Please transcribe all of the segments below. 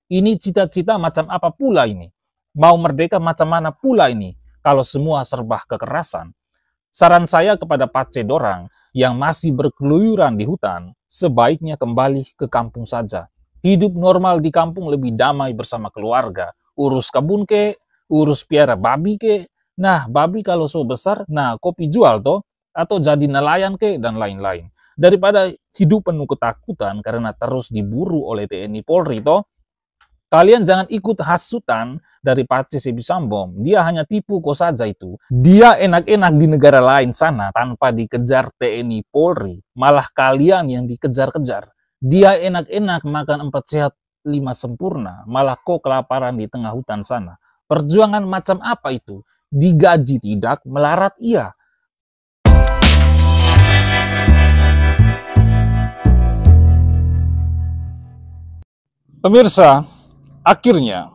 Ini cita-cita macam apa pula ini? Mau merdeka macam mana pula ini kalau semua serba kekerasan? Saran saya kepada Pace Dorang yang masih berkeluyuran di hutan, sebaiknya kembali ke kampung saja. Hidup normal di kampung lebih damai bersama keluarga. Urus kebun ke, urus piara babi ke. Nah, babi kalau so besar, nah kopi jual toh, atau jadi nelayan ke, dan lain-lain. Daripada hidup penuh ketakutan karena terus diburu oleh TNI Polri toh, kalian jangan ikut hasutan dari Pace Sebisambom. Dia hanya tipu kok saja itu. Dia enak-enak di negara lain sana tanpa dikejar TNI Polri. Malah kalian yang dikejar-kejar. Dia enak-enak makan 4 sehat 5 sempurna. Malah kok kelaparan di tengah hutan sana. Perjuangan macam apa itu? Digaji tidak, melarat iya. Pemirsa, akhirnya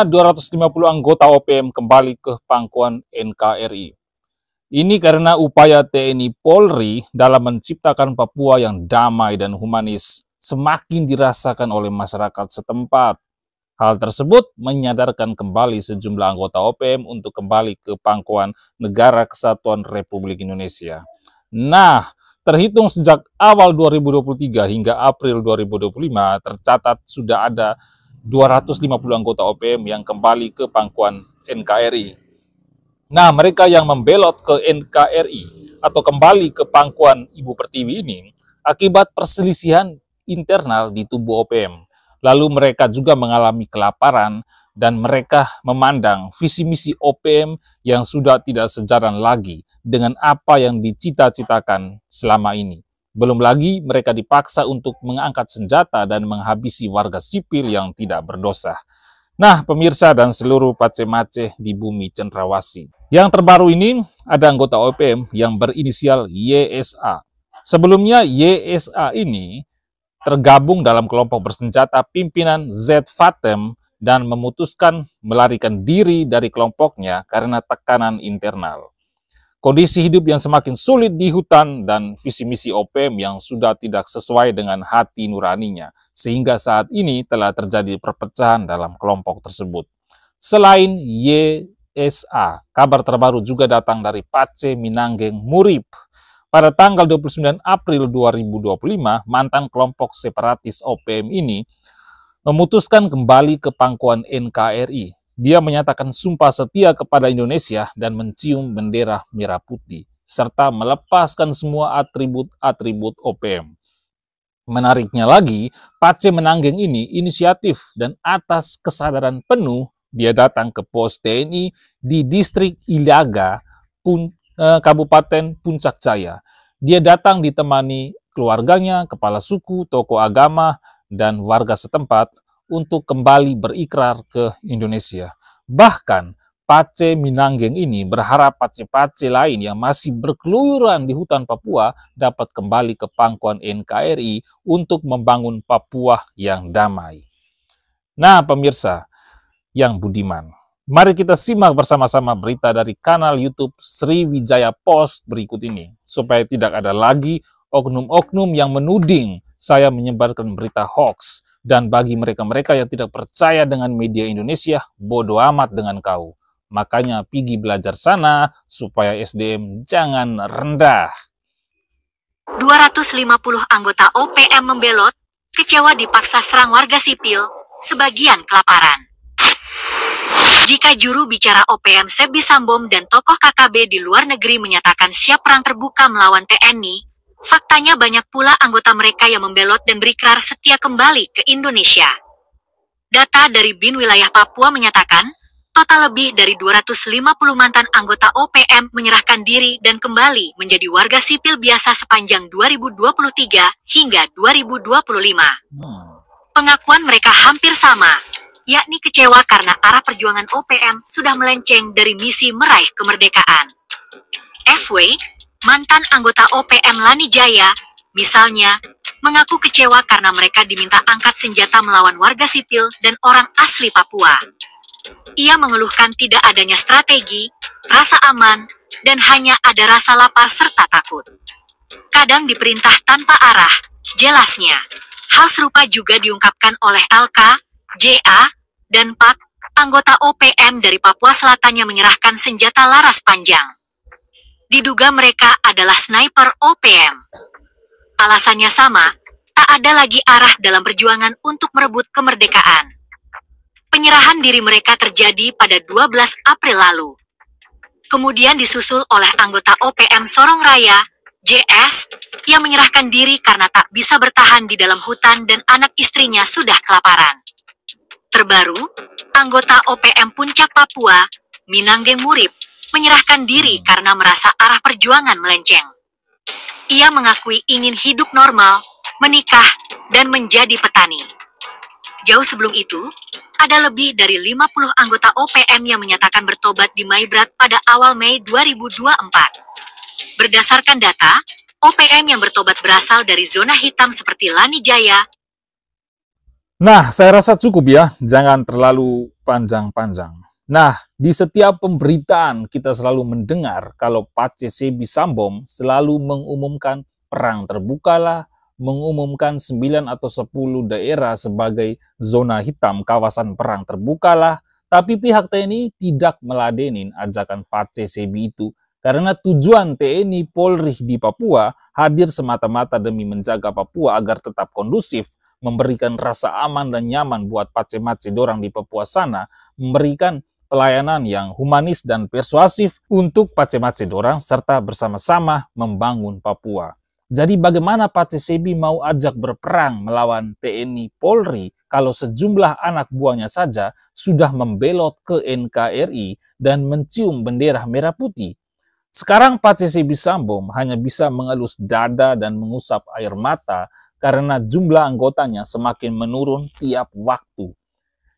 250 anggota OPM kembali ke pangkuan NKRI. Ini karena upaya TNI Polri dalam menciptakan Papua yang damai dan humanis semakin dirasakan oleh masyarakat setempat. Hal tersebut menyadarkan kembali sejumlah anggota OPM untuk kembali ke pangkuan Negara Kesatuan Republik Indonesia. Nah, terhitung sejak awal 2023 hingga April 2025, tercatat sudah ada 250 anggota OPM yang kembali ke pangkuan NKRI. Nah, mereka yang membelot ke NKRI atau kembali ke pangkuan Ibu Pertiwi ini akibat perselisihan internal di tubuh OPM. Lalu mereka juga mengalami kelaparan dan mereka memandang visi misi OPM yang sudah tidak sejalan lagi dengan apa yang dicita-citakan selama ini. Belum lagi mereka dipaksa untuk mengangkat senjata dan menghabisi warga sipil yang tidak berdosa. Nah, pemirsa dan seluruh Pace-Mace di bumi Cendrawasih. Yang terbaru ini ada anggota OPM yang berinisial YSA. Sebelumnya YSA ini tergabung dalam kelompok bersenjata pimpinan Z Fatem dan memutuskan melarikan diri dari kelompoknya karena tekanan internal. Kondisi hidup yang semakin sulit di hutan dan visi misi OPM yang sudah tidak sesuai dengan hati nuraninya, sehingga saat ini telah terjadi perpecahan dalam kelompok tersebut. Selain YSA, kabar terbaru juga datang dari Pace Minanggeng Murib. Pada tanggal 29 April 2025, mantan kelompok separatis OPM ini memutuskan kembali ke pangkuan NKRI. Dia menyatakan sumpah setia kepada Indonesia dan mencium bendera merah putih, serta melepaskan semua atribut-atribut OPM. Menariknya lagi, Pace Minanggeng ini inisiatif dan atas kesadaran penuh, dia datang ke pos TNI di distrik Ilaga, Kabupaten Puncak Jaya. Dia datang ditemani keluarganya, kepala suku, tokoh agama, dan warga setempat untuk kembali berikrar ke Indonesia. Bahkan, Pace Minanggeng ini berharap Pace-Pace lain yang masih berkeluyuran di hutan Papua dapat kembali ke pangkuan NKRI untuk membangun Papua yang damai. Nah, pemirsa yang budiman, mari kita simak bersama-sama berita dari kanal YouTube Sriwijaya Post berikut ini, supaya tidak ada lagi oknum-oknum yang menuding saya menyebarkan berita hoax. Dan bagi mereka-mereka yang tidak percaya dengan media Indonesia, bodoh amat dengan kau. Makanya pergi belajar sana supaya SDM jangan rendah. 250 anggota OPM membelot, kecewa dipaksa serang warga sipil, sebagian kelaparan. Jika juru bicara OPM Sebisambom dan tokoh KKB di luar negeri menyatakan siap perang terbuka melawan TNI, faktanya banyak pula anggota mereka yang membelot dan berikrar setia kembali ke Indonesia. Data dari BIN wilayah Papua menyatakan, total lebih dari 250 mantan anggota OPM menyerahkan diri dan kembali menjadi warga sipil biasa sepanjang 2023 hingga 2025. Pengakuan mereka hampir sama, yakni kecewa karena arah perjuangan OPM sudah melenceng dari misi meraih kemerdekaan. FW, mantan anggota OPM Lani Jaya, misalnya, mengaku kecewa karena mereka diminta angkat senjata melawan warga sipil dan orang asli Papua. Ia mengeluhkan tidak adanya strategi, rasa aman, dan hanya ada rasa lapar serta takut. Kadang diperintah tanpa arah, jelasnya. Hal serupa juga diungkapkan oleh LK, JA, dan PAK, anggota OPM dari Papua Selatan yang menyerahkan senjata laras panjang. Diduga mereka adalah sniper OPM. Alasannya sama, tak ada lagi arah dalam perjuangan untuk merebut kemerdekaan. Penyerahan diri mereka terjadi pada 12 April lalu. Kemudian disusul oleh anggota OPM Sorong Raya, JS, yang menyerahkan diri karena tak bisa bertahan di dalam hutan dan anak istrinya sudah kelaparan. Terbaru, anggota OPM Puncak Papua, Minangge Murib, menyerahkan diri karena merasa arah perjuangan melenceng. Ia mengakui ingin hidup normal, menikah, dan menjadi petani. Jauh sebelum itu, ada lebih dari 50 anggota OPM yang menyatakan bertobat di Maibrat pada awal Mei 2024. Berdasarkan data, OPM yang bertobat berasal dari zona hitam seperti Lani Jaya. Nah, saya rasa cukup ya, jangan terlalu panjang-panjang. Nah, di setiap pemberitaan kita selalu mendengar kalau Pace Sebi Sambom selalu mengumumkan perang terbukalah, mengumumkan 9 atau 10 daerah sebagai zona hitam kawasan perang terbukalah, tapi pihak TNI tidak meladenin ajakan Pace Sebi itu karena tujuan TNI Polri di Papua hadir semata-mata demi menjaga Papua agar tetap kondusif, memberikan rasa aman dan nyaman buat Pace-Mace dorang di Papua sana, memberikan pelayanan yang humanis dan persuasif untuk Pace-Mace dorang serta bersama-sama membangun Papua. Jadi bagaimana Pace Sebi mau ajak berperang melawan TNI Polri kalau sejumlah anak buahnya saja sudah membelot ke NKRI dan mencium bendera merah putih? Sekarang Pace Sebi Sambom hanya bisa mengelus dada dan mengusap air mata karena jumlah anggotanya semakin menurun tiap waktu.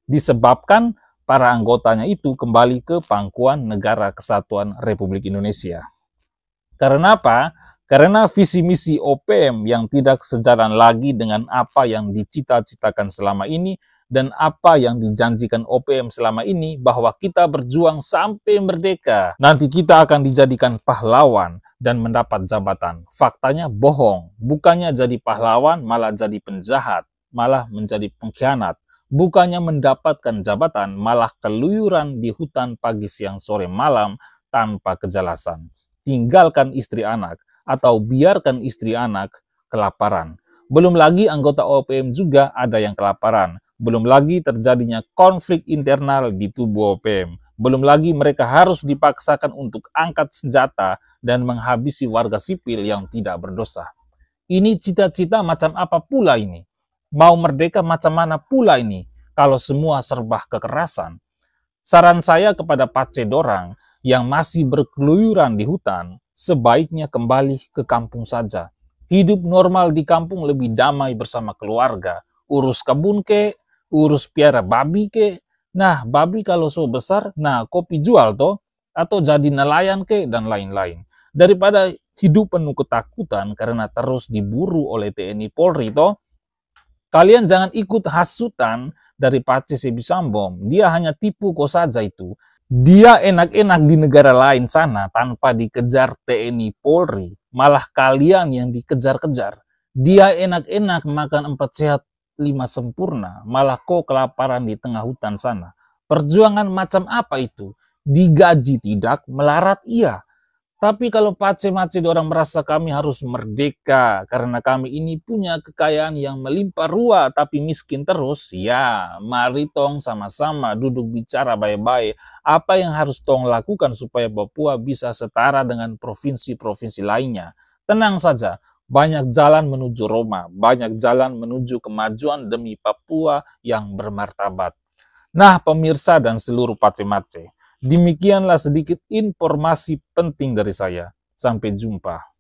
Disebabkan para anggotanya itu kembali ke pangkuan Negara Kesatuan Republik Indonesia. Karena apa? Karena visi misi OPM yang tidak sejalan lagi dengan apa yang dicita-citakan selama ini dan apa yang dijanjikan OPM selama ini bahwa kita berjuang sampai merdeka. Nanti kita akan dijadikan pahlawan dan mendapat jabatan. Faktanya bohong. Bukannya jadi pahlawan malah jadi penjahat, malah menjadi pengkhianat. Bukannya mendapatkan jabatan, malah keluyuran di hutan pagi, siang, sore, malam tanpa kejelasan. Tinggalkan istri anak, atau biarkan istri anak kelaparan. Belum lagi anggota OPM juga ada yang kelaparan. Belum lagi terjadinya konflik internal di tubuh OPM. Belum lagi mereka harus dipaksakan untuk angkat senjata dan menghabisi warga sipil yang tidak berdosa. Ini cita-cita macam apa pula ini? Mau merdeka macam mana pula ini kalau semua serba kekerasan? Saran saya kepada Pace dorang yang masih berkeluyuran di hutan, sebaiknya kembali ke kampung saja. Hidup normal di kampung lebih damai bersama keluarga. Urus kebun ke, urus piara babi ke. Nah, babi kalau so besar, nah kopi jual toh, atau jadi nelayan ke, dan lain-lain. Daripada hidup penuh ketakutan karena terus diburu oleh TNI Polri toh, kalian jangan ikut hasutan dari Pace Sebi Sambom. Dia hanya tipu kok saja itu. Dia enak-enak di negara lain sana tanpa dikejar TNI Polri. Malah kalian yang dikejar-kejar. Dia enak-enak makan 4 sehat 5 sempurna. Malah kok kelaparan di tengah hutan sana. Perjuangan macam apa itu? Digaji tidak, melarat iya. Tapi kalau Pace-Mace orang merasa kami harus merdeka karena kami ini punya kekayaan yang melimpah ruah tapi miskin terus, ya mari tong sama-sama duduk bicara baik-baik apa yang harus tong lakukan supaya Papua bisa setara dengan provinsi-provinsi lainnya. Tenang saja, banyak jalan menuju Roma, banyak jalan menuju kemajuan demi Papua yang bermartabat. Nah pemirsa dan seluruh Pace-Mace, demikianlah sedikit informasi penting dari saya. Sampai jumpa.